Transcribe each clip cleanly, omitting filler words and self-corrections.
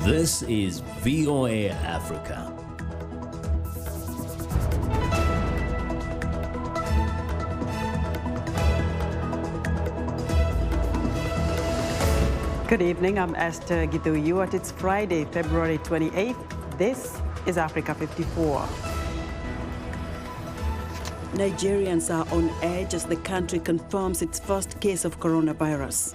This is VOA Africa. Good evening, I'm Esther Githui-Ewart. It's Friday, February 28th. This is Africa 54. Nigerians are on edge as the country confirms its first case of coronavirus.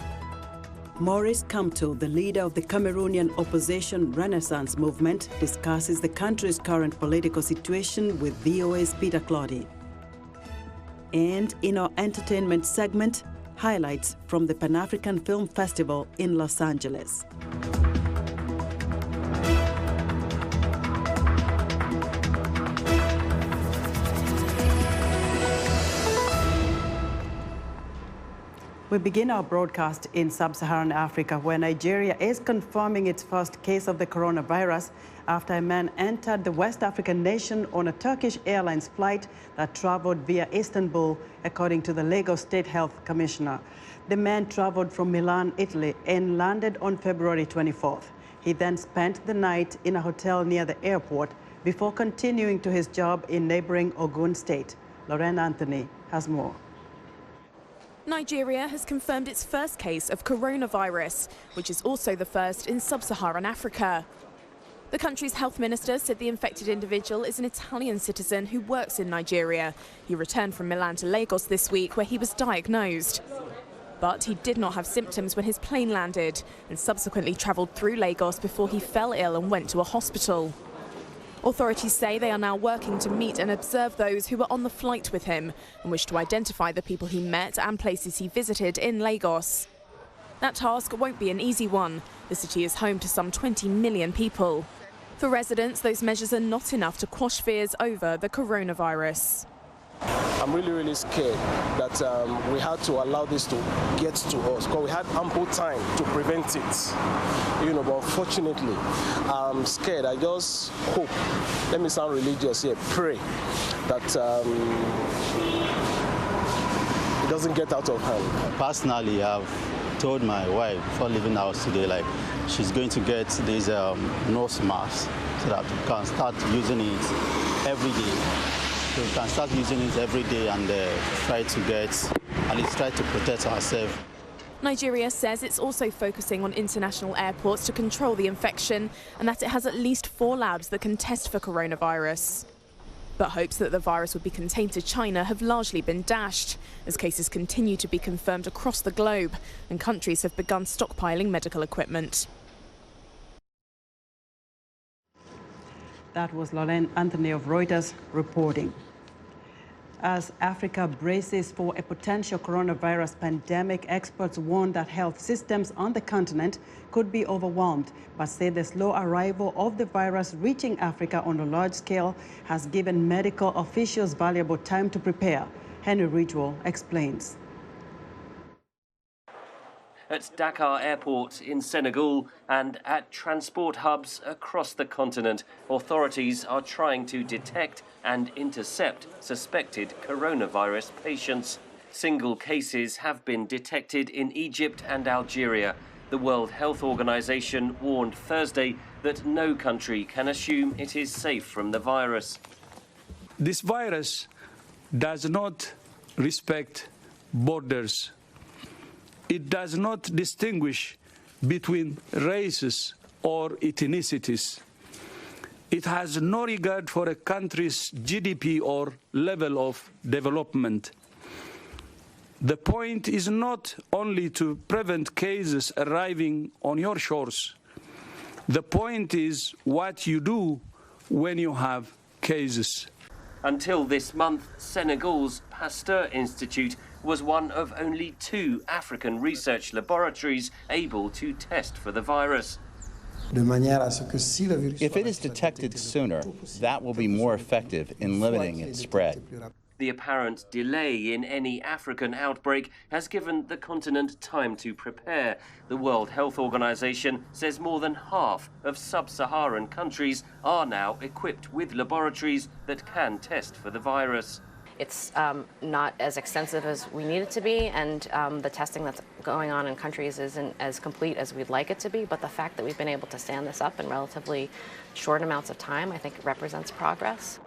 Maurice Kamto, the leader of the Cameroonian opposition Renaissance movement, discusses the country's current political situation with VOA's Peter Claudy. And in our entertainment segment, highlights from the Pan-African Film Festival in Los Angeles. We begin our broadcast in sub-Saharan Africa, where Nigeria is confirming its first case of the coronavirus after a man entered the West African nation on a Turkish Airlines flight that traveled via Istanbul, according to the Lagos State Health Commissioner. The man traveled from Milan, Italy, and landed on February 24th. He then spent the night in a hotel near the airport before continuing to his job in neighboring Ogun state. Lorraine Anthony has more. Nigeria has confirmed its first case of coronavirus, which is also the first in sub-Saharan Africa. The country's health minister said the infected individual is an Italian citizen who works in Nigeria. He returned from Milan to Lagos this week, where he was diagnosed. But he did not have symptoms when his plane landed and subsequently travelled through Lagos before he fell ill and went to a hospital. Authorities say they are now working to meet and observe those who were on the flight with him and wish to identify the people he met and places he visited in Lagos. That task won't be an easy one. The city is home to some 20 million people. For residents, those measures are not enough to quash fears over the coronavirus. I'm really scared that we had to allow this to get to us, because we had ample time to prevent it. But unfortunately, I'm scared. I just hope, let me sound religious here, pray that it doesn't get out of hand. Personally, I've told my wife before leaving the house today, she's going to get these nose masks so that we can start using it every day. So we can start using it every day and try to protect ourselves. Nigeria says it's also focusing on international airports to control the infection and that it has at least 4 labs that can test for coronavirus. But hopes that the virus would be contained to China have largely been dashed, as cases continue to be confirmed across the globe and countries have begun stockpiling medical equipment. That was Lorraine Anthony of Reuters reporting. As Africa braces for a potential coronavirus pandemic, experts warn that health systems on the continent could be overwhelmed, but say the slow arrival of the virus reaching Africa on a large scale has given medical officials valuable time to prepare. Henry Ridgewell explains. At Dakar Airport in Senegal and at transport hubs across the continent, authorities are trying to detect and intercept suspected coronavirus patients. Single cases have been detected in Egypt and Algeria. The World Health Organization warned Thursday that no country can assume it is safe from the virus. This virus does not respect borders. It does not distinguish between races or ethnicities. It has no regard for a country's GDP or level of development. The point is not only to prevent cases arriving on your shores. The point is what you do when you have cases. Until this month, Senegal's Pasteur Institute was one of only 2 African research laboratories able to test for the virus. If it is detected sooner, that will be more effective in limiting its spread. The apparent delay in any African outbreak has given the continent time to prepare. The World Health Organization says more than half of sub-Saharan countries are now equipped with laboratories that can test for the virus. It's not as extensive as we need it to be, and the testing that's going on in countries isn't as complete as we'd like it to be. But the fact that we've been able to stand this up in relatively short amounts of time, I think represents progress.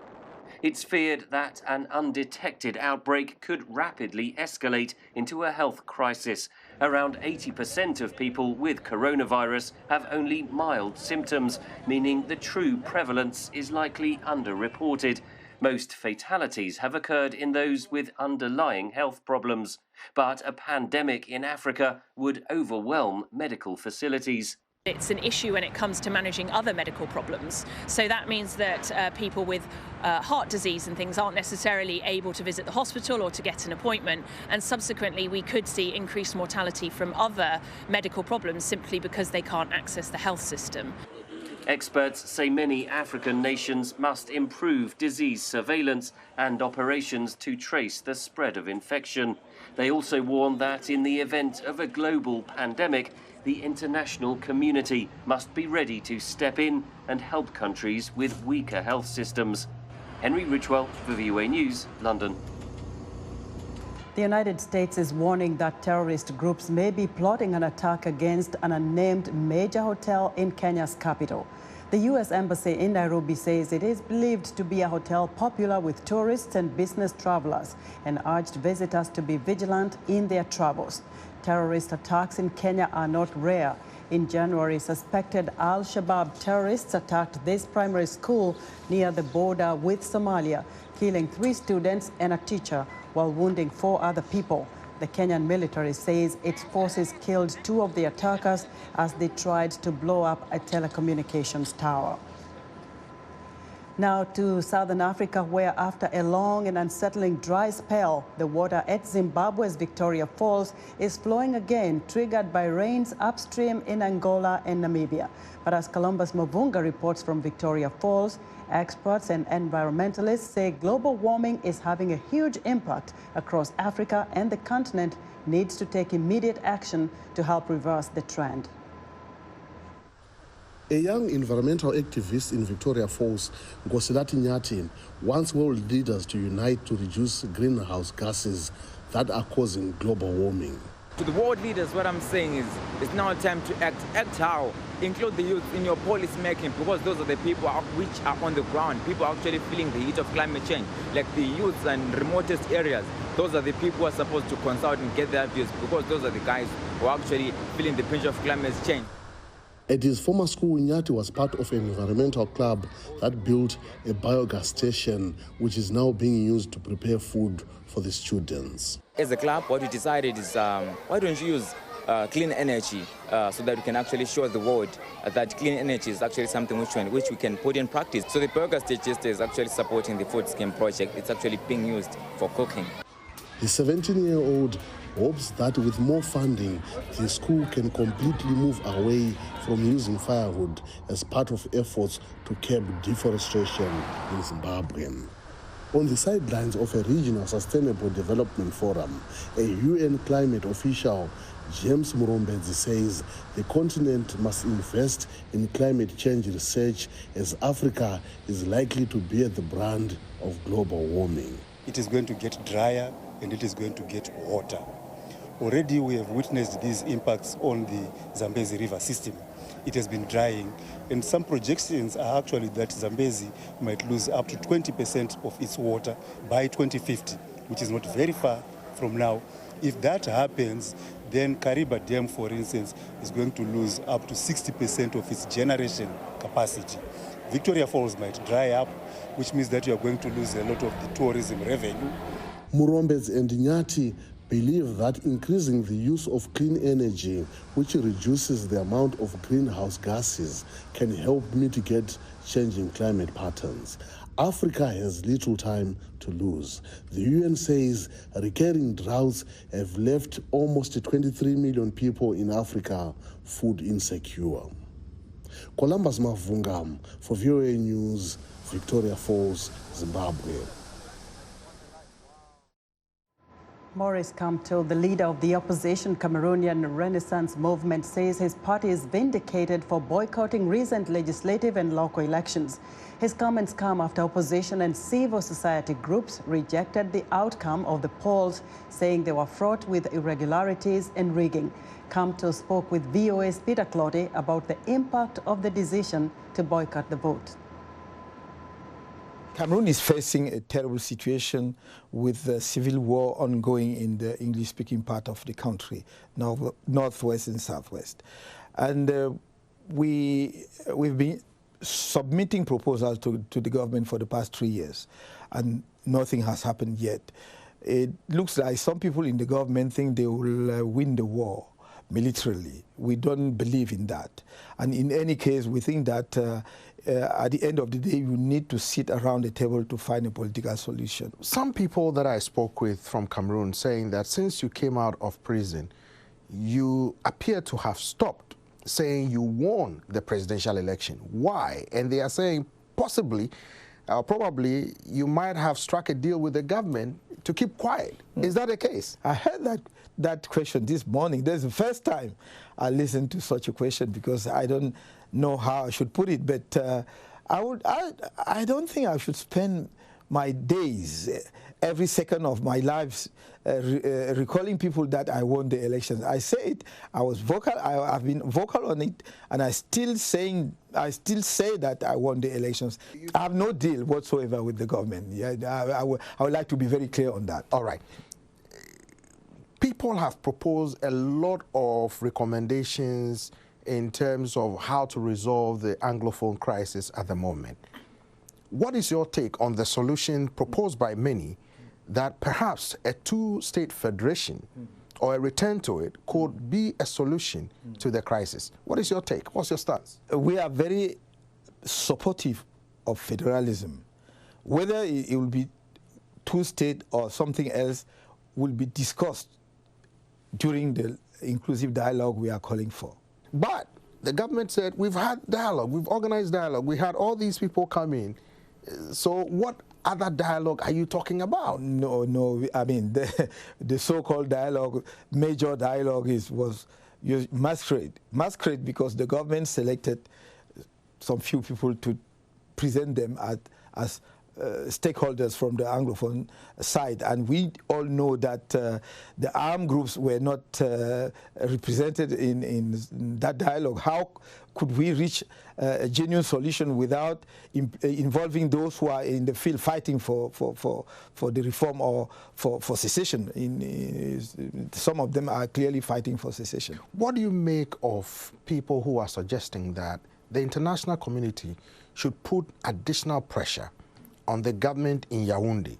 It's feared that an undetected outbreak could rapidly escalate into a health crisis. Around 80% of people with coronavirus have only mild symptoms, meaning the true prevalence is likely underreported. Most fatalities have occurred in those with underlying health problems. But a pandemic in Africa would overwhelm medical facilities. It's an issue when it comes to managing other medical problems. So that means that people with heart disease and things aren't necessarily able to visit the hospital or to get an appointment. And subsequently, we could see increased mortality from other medical problems simply because they can't access the health system. Experts say many African nations must improve disease surveillance and operations to trace the spread of infection. They also warn that in the event of a global pandemic, the international community must be ready to step in and help countries with weaker health systems. Henry Ridgewell for VOA News, London. The United States is warning that terrorist groups may be plotting an attack against an unnamed major hotel in Kenya's capital. The U.S. Embassy in Nairobi says it is believed to be a hotel popular with tourists and business travelers and urged visitors to be vigilant in their travels. Terrorist attacks in Kenya are not rare. In January, suspected Al-Shabaab terrorists attacked this primary school near the border with Somalia, killing 3 students and a teacher while wounding 4 other people. The Kenyan military says its forces killed 2 of the attackers as they tried to blow up a telecommunications tower. Now to Southern Africa, where after a long and unsettling dry spell, the water at Zimbabwe's Victoria Falls is flowing again, triggered by rains upstream in Angola and Namibia. But as Columbus Mavunga reports from Victoria Falls, experts and environmentalists say global warming is having a huge impact across Africa, and the continent needs to take immediate action to help reverse the trend. A young environmental activist in Victoria Falls, Ngosilati Nyati, wants world leaders to unite to reduce greenhouse gases that are causing global warming. To the world leaders, what I'm saying is it's now time to act. Act how? Include the youth in your policy making, because those are the people which are on the ground. People are actually feeling the heat of climate change, like the youth and remotest areas. Those are the people who are supposed to consult and get their views, because those are the guys who are actually feeling the pinch of climate change. At his former school, Nyati was part of an environmental club that built a biogas station, which is now being used to prepare food for the students. As a club, what we decided is, why don't you use clean energy so that we can actually show the world that clean energy is actually something which we can put in practice. So the biogas station is actually supporting the food scheme project. It's actually being used for cooking. The 17-year-old hopes that with more funding, the school can completely move away from using firewood as part of efforts to curb deforestation in Zimbabwe. On the sidelines of a regional sustainable development forum, a UN climate official, James Murombedzi, says the continent must invest in climate change research as Africa is likely to bear the brunt of global warming. It is going to get drier and it is going to get hotter. Already we have witnessed these impacts on the Zambezi River system. It has been drying, and some projections are actually that Zambezi might lose up to 20% of its water by 2050, which is not very far from now. If that happens, then Kariba Dam, for instance, is going to lose up to 60% of its generation capacity. Victoria Falls might dry up, which means that you are going to lose a lot of the tourism revenue. Murombedzi and Nyati believe that increasing the use of clean energy, which reduces the amount of greenhouse gases, can help mitigate changing climate patterns. Africa has little time to lose. The UN says recurring droughts have left almost 23 million people in Africa food insecure. Columbus Mavunga for VOA News, Victoria Falls, Zimbabwe. Maurice Kamto, the leader of the opposition Cameroonian Renaissance movement, says his party is vindicated for boycotting recent legislative and local elections. His comments come after opposition and civil society groups rejected the outcome of the polls, saying they were fraught with irregularities and rigging. Kamto spoke with VOA's Peter Clotty about the impact of the decision to boycott the vote. Cameroon is facing a terrible situation with the civil war ongoing in the English-speaking part of the country, northwest and southwest. And we've been submitting proposals to the government for the past 3 years, and nothing has happened yet. It looks like some people in the government think they will win the war militarily. We don't believe in that. And in any case, we think that at the end of the day, you need to sit around the table to find a political solution. Some people that I spoke with from Cameroon saying that since you came out of prison, you appear to have stopped saying you won the presidential election. Why? And they are saying possibly, probably, you might have struck a deal with the government to keep quiet. Is that the case? I heard that question this morning. That's the first time I listened to such a question, because I don't know how I should put it. But I don't think I should spend my days, every second of my life, recalling people that I won the elections. I say it. I was vocal. I've been vocal on it, and I still say that I won the elections. I have no deal whatsoever with the government. I would like to be very clear on that. All right. People have proposed a lot of recommendations in terms of how to resolve the Anglophone crisis at the moment. What is your take on the solution proposed by many that perhaps a two-state federation or a return to it could be a solution to the crisis? What is your take? What's your stance? We are very supportive of federalism. Whether it will be two-state or something else will be discussed during the inclusive dialogue we are calling for. But the government said, we've had dialogue, we've organized dialogue, we had all these people come in. So what other dialogue are you talking about? No, I mean, the so-called dialogue, major dialogue was masquerade. Masquerade because the government selected some few people to present them as stakeholders from the Anglophone side, and we all know that the armed groups were not represented in that dialogue. How could we reach a genuine solution without involving those who are in the field fighting for the reform or for secession? Some of them are clearly fighting for secession. What do you make of people who are suggesting that the international community should put additional pressure on the government in Yaoundé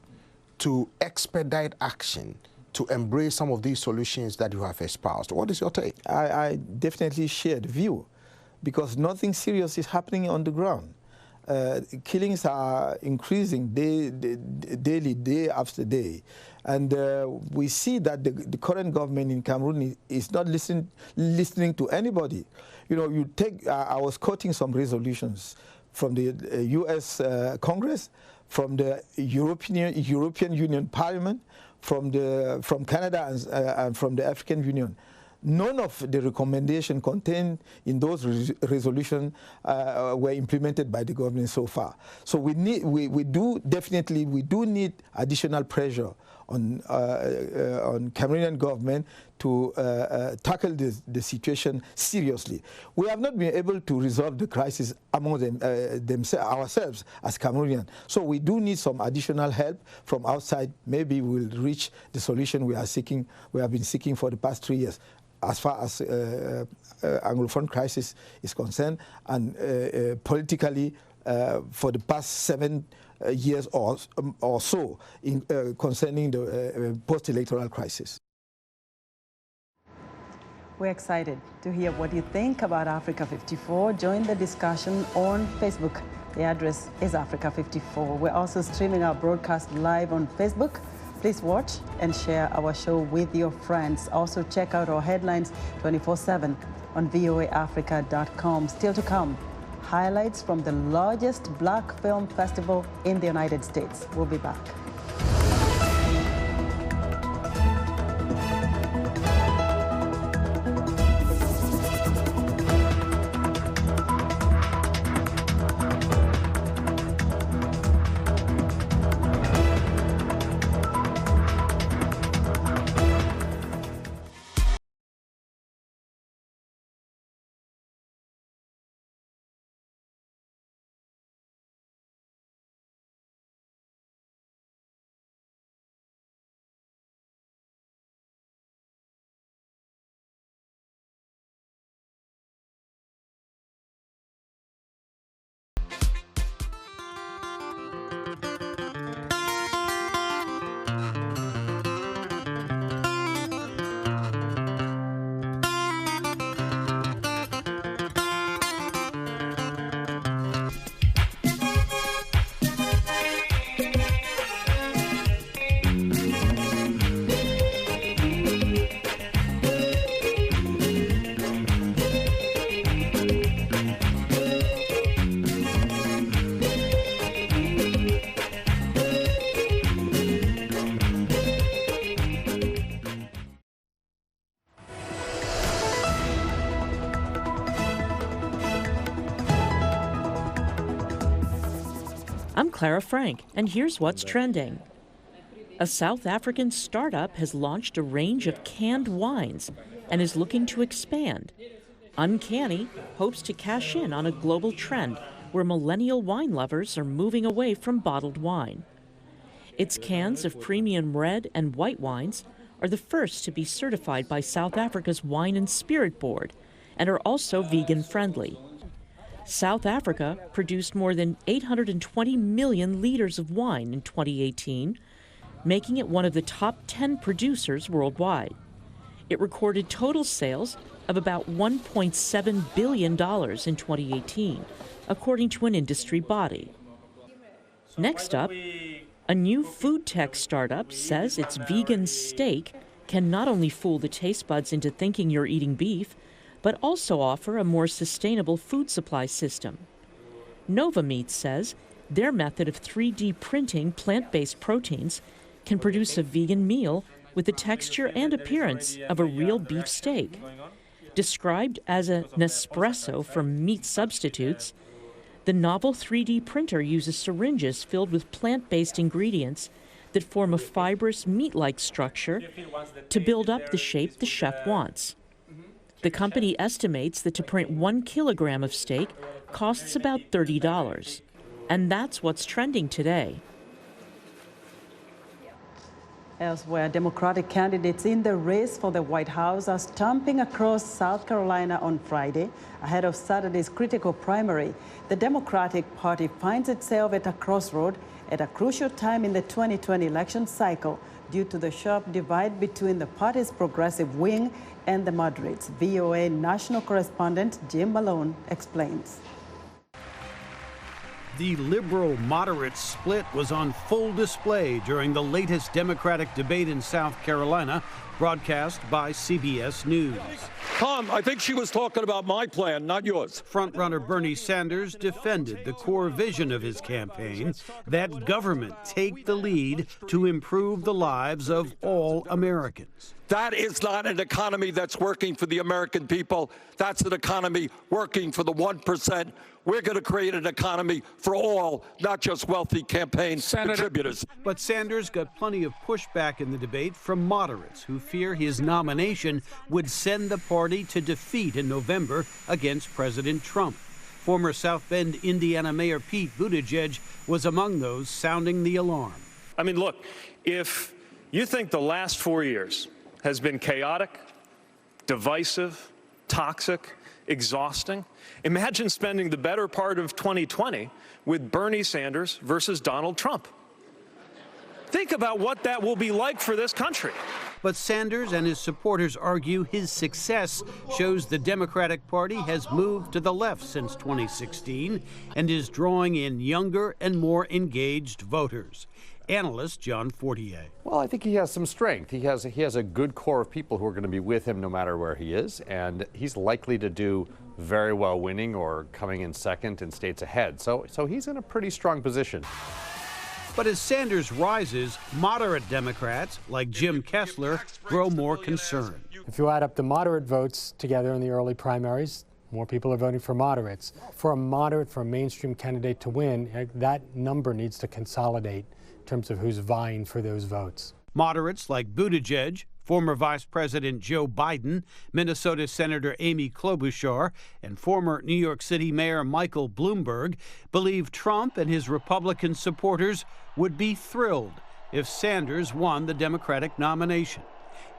to expedite action to embrace some of these solutions that you have espoused? What is your take? I definitely share the view, because nothing serious is happening on the ground. Killings are increasing daily, day after day. And we see that the current government in Cameroon is not listening to anybody. You know, you take, I was quoting some resolutions from the U.S. Congress, from the European Union Parliament, from Canada and from the African Union. None of the recommendations contained in those resolutions were implemented by the government so far. So we do need additional pressure on Cameroonian government to tackle the situation seriously. We have not been able to resolve the crisis among ourselves as Cameroonians. So we do need some additional help from outside. Maybe we'll reach the solution we have been seeking for the past 3 years. As far as Anglophone crisis is concerned, and politically for the past 7 years or so concerning the post-electoral crisis. We're excited to hear what you think about Africa 54. Join the discussion on Facebook. The address is Africa 54. We're also streaming our broadcast live on Facebook. Please watch and share our show with your friends. Also check out our headlines 24/7 on voaafrica.com. Still to come, highlights from the largest black film festival in the United States. We'll be back. I'm Clara Frank, and here's what's trending. A South African startup has launched a range of canned wines and is looking to expand. Uncanny hopes to cash in on a global trend where millennial wine lovers are moving away from bottled wine. Its cans of premium red and white wines are the first to be certified by South Africa's Wine and Spirit Board and are also vegan-friendly. South Africa produced more than 820 million liters of wine in 2018, making it one of the top 10 producers worldwide. It recorded total sales of about $1.7 billion in 2018, according to an industry body. Next up, a new food tech startup says its vegan steak can not only fool the taste buds into thinking you're eating beef, but also offer a more sustainable food supply system. Nova Meat says their method of 3D printing plant-based proteins can produce a vegan meal with the texture and appearance of a real beef steak. Described as an Nespresso for meat substitutes, the novel 3D printer uses syringes filled with plant-based ingredients that form a fibrous meat-like structure to build up the shape the chef wants. The company estimates that to print 1 kilogram of steak costs about $30. And that's what's trending today. Elsewhere, Democratic candidates in the race for the White House are stomping across South Carolina on Friday ahead of Saturday's critical primary. The Democratic Party finds itself at a crossroad at a crucial time in the 2020 election cycle due to the sharp divide between the party's progressive wing and the moderates. VOA national correspondent Jim Malone explains. The liberal-moderate split was on full display during the latest Democratic debate in South Carolina, broadcast by CBS News. Tom, I think she was talking about my plan, not yours. Frontrunner Bernie Sanders defended the core vision of his campaign, that government take the lead to improve the lives of all Americans. That is not an economy that's working for the American people. That's an economy working for the 1%. We're going to create an economy for all, not just wealthy campaign contributors. But Sanders got plenty of pushback in the debate from moderates who fear his nomination would send the party to defeat in November against President Trump. Former South Bend, Indiana Mayor Pete Buttigieg was among those sounding the alarm. I mean, look, if you think the last 4 years has been chaotic, divisive, toxic, exhausting, imagine spending the better part of 2020 with Bernie Sanders versus Donald Trump. Think about what that will be like for this country. But Sanders and his supporters argue his success shows the Democratic Party has moved to the left since 2016 and is drawing in younger and more engaged voters. Analyst John Fortier. Well, I think he has some strength. He has a good core of people who are going to be with him no matter where he is, and he's likely to do very well winning or coming in second in states ahead. So he's in a pretty strong position. But as Sanders rises, moderate Democrats like Jim Kessler grow more concerned. If you add up the moderate votes together in the early primaries, more people are voting for moderates. For a mainstream candidate to win, that number needs to consolidate in terms of who's vying for those votes. Moderates like Buttigieg, former Vice President Joe Biden, Minnesota Senator Amy Klobuchar, and former New York City Mayor Michael Bloomberg believe Trump and his Republican supporters would be thrilled if Sanders won the Democratic nomination.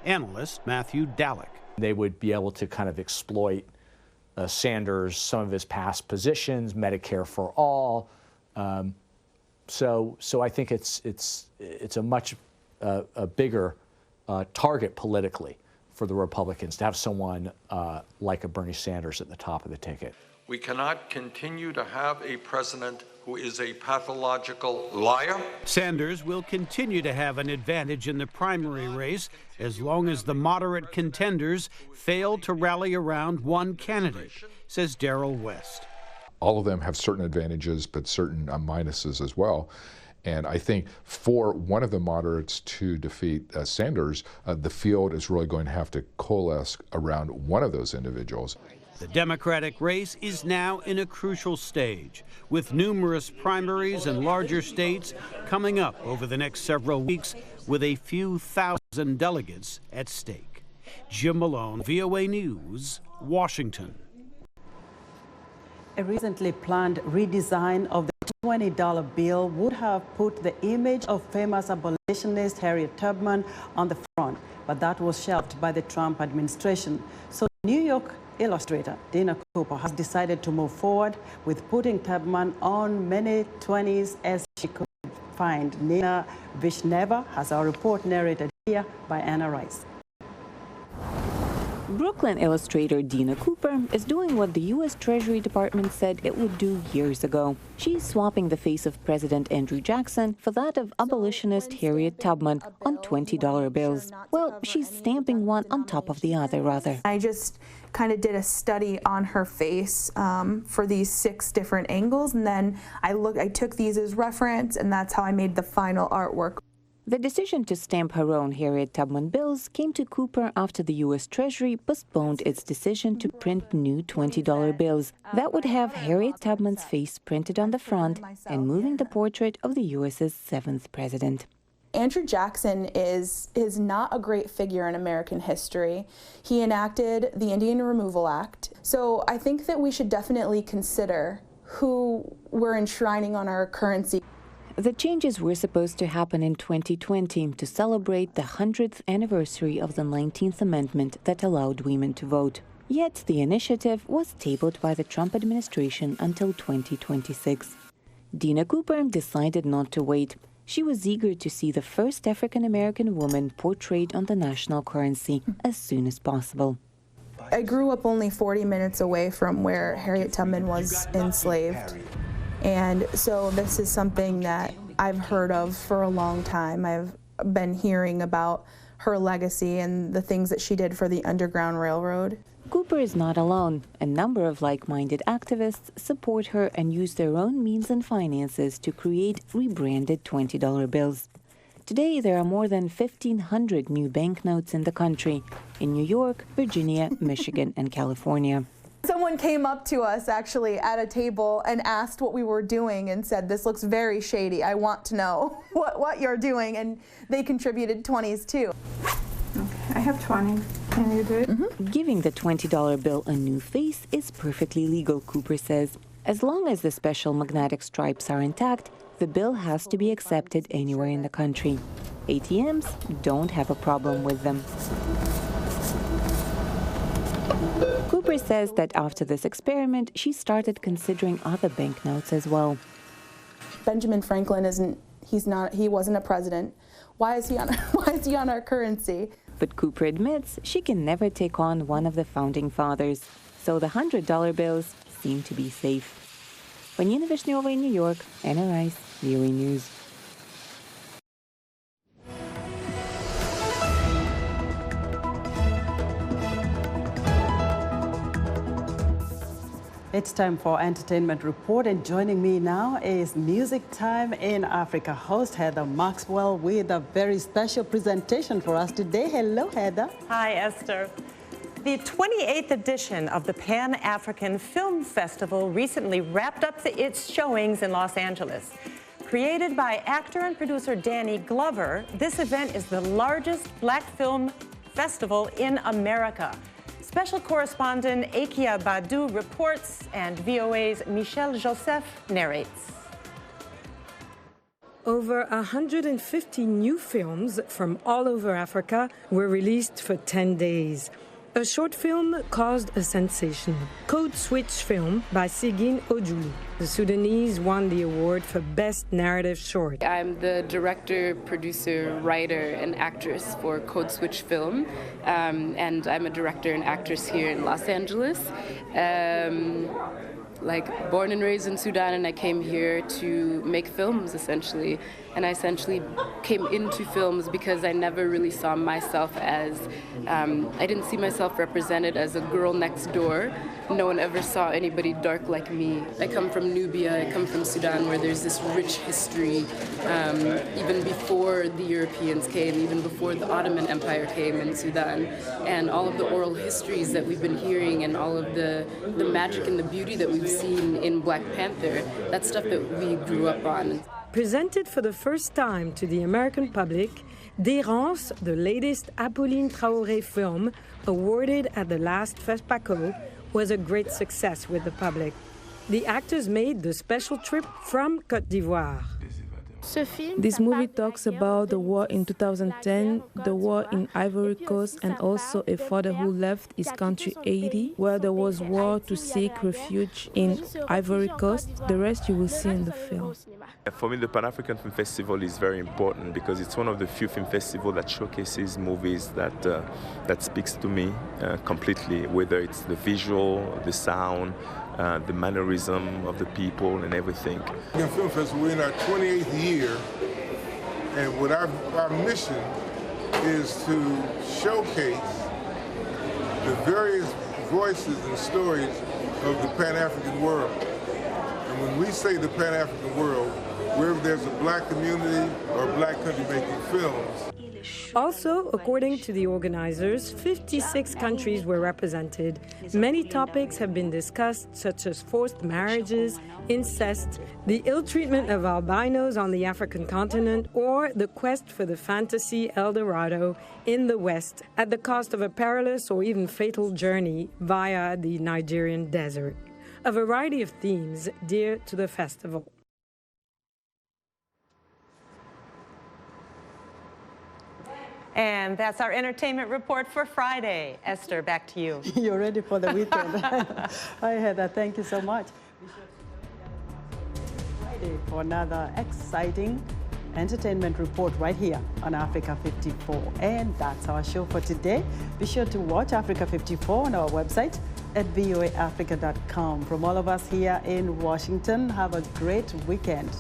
Analyst Matthew Dalek. They would be able to kind of exploit Sanders, some of his past positions, Medicare for all. So I think it's a much bigger target politically for the Republicans to have someone like a Bernie Sanders at the top of the ticket. We cannot continue to have a president who is a pathological liar. Sanders will continue to have an advantage in the primary race as long as the moderate contenders fail to rally around one candidate, says Darrell West. All of them have certain advantages, but certain minuses as well. And I think for one of the moderates to defeat Sanders, the field is really going to have to coalesce around one of those individuals. The Democratic race is now in a crucial stage, with numerous primaries in larger states coming up over the next several weeks, with a few thousand delegates at stake. Jim Malone, VOA News, Washington. A recently planned redesign of the $20 bill would have put the image of famous abolitionist Harriet Tubman on the front, but that was shelved by the Trump administration. So New York illustrator Dina Cooper has decided to move forward with putting Tubman on many 20s as she could find. Nina Vishneva has our report narrated here by Anna Rice. Brooklyn illustrator Dina Cooper is doing what the U.S. Treasury Department said it would do years ago. She's swapping the face of President Andrew Jackson for that of abolitionist Harriet Tubman on $20 bills. Well, she's stamping one on top of the other, rather. I just kind of did a study on her face for these 6 different angles, and then I took these as reference, and that's how I made the final artwork. The decision to stamp her own Harriet Tubman bills came to Cooper after the U.S. Treasury postponed its decision to print new $20 bills that would have Harriet Tubman's face printed on the front and moving the portrait of the U.S.'s 7th president. Andrew Jackson is not a great figure in American history. He enacted the Indian Removal Act. So I think that we should definitely consider who we're enshrining on our currency. The changes were supposed to happen in 2020 to celebrate the 100th anniversary of the 19th Amendment that allowed women to vote. Yet the initiative was tabled by the Trump administration until 2026. Dina Cooper decided not to wait. She was eager to see the first African-American woman portrayed on the national currency as soon as possible. I grew up only 40 minutes away from where Harriet Tubman was enslaved. And so this is something that I've heard of for a long time. I've been hearing about her legacy and the things that she did for the Underground Railroad. Cooper is not alone. A number of like-minded activists support her and use their own means and finances to create rebranded $20 bills. Today, there are more than 1,500 new banknotes in the country, in New York, Virginia, Michigan, and California. Someone came up to us actually at a table and asked what we were doing and said, "This looks very shady. I want to know what you're doing." And they contributed 20s too. Okay, I have 20. Can you do it? Mm-hmm. Giving the $20 bill a new face is perfectly legal, Cooper says. As long as the special magnetic stripes are intact, the bill has to be accepted anywhere in the country. ATMs don't have a problem with them. Cooper says that after this experiment, she started considering other banknotes as well. Benjamin Franklin he wasn't a president. Why is he on our currency? But Cooper admits she can never take on one of the founding fathers, so the $100 bills seem to be safe. When Nina Vishneva in New York, Anna Rice, VOA News. It's time for Entertainment Report, and joining me now is Music Time in Africa host Heather Maxwell with a very special presentation for us today. Hello, Heather. Hi, Esther. The 28th edition of the Pan-African Film Festival recently wrapped up its showings in Los Angeles. Created by actor and producer Danny Glover, this event is the largest black film festival in America. Special correspondent Akia Badu reports, and VOA's Michelle Joseph narrates. Over 150 new films from all over Africa were released for 10 days. A short film caused a sensation. Code Switch film by Sigin Ojulu. The Sudanese won the award for Best Narrative Short. I'm the director, producer, writer, and actress for Code Switch film. And I'm a director and actress here in Los Angeles. Born and raised in Sudan, and I came here to make films, essentially. and I essentially came into films because I never really saw myself as, I didn't see myself represented as a girl next door. No one ever saw anybody dark like me. I come from Nubia, I come from Sudan, where there's this rich history, even before the Europeans came, even before the Ottoman Empire came in Sudan, and all of the oral histories that we've been hearing and all of the magic and the beauty that we've seen in Black Panther, that's stuff that we grew up on. Presented for the first time to the American public, D'Errance, the latest Apolline Traoré film, awarded at the last FESPACO, was a great success with the public. The actors made the special trip from Côte d'Ivoire. This movie talks about the war in 2010, the war in Ivory Coast, and also a father who left his country Haiti, where there was war, to seek refuge in Ivory Coast. The rest you will see in the film. For me, the Pan-African Film Festival is very important because it's one of the few film festivals that showcases movies that speaks to me completely, whether it's the visual, the sound, the mannerism of the people and everything. The Film Festival, we're in our 28th year, and what our mission is to showcase the various voices and stories of the Pan-African world. And when we say the Pan-African world, wherever there's a black community or a black country making films. Also, according to the organizers, 56 countries were represented. Many topics have been discussed, such as forced marriages, incest, the ill treatment of albinos on the African continent, or the quest for the fantasy El Dorado in the West, at the cost of a perilous or even fatal journey via the Nigerian desert. A variety of themes dear to the festival. And that's our entertainment report for Friday. Esther, back to you. You're ready for the weekend. Hi, Heather. Thank you so much. Friday for another exciting entertainment report right here on Africa 54. And that's our show for today. Be sure to watch Africa 54 on our website at voaafrica.com. From all of us here in Washington, have a great weekend.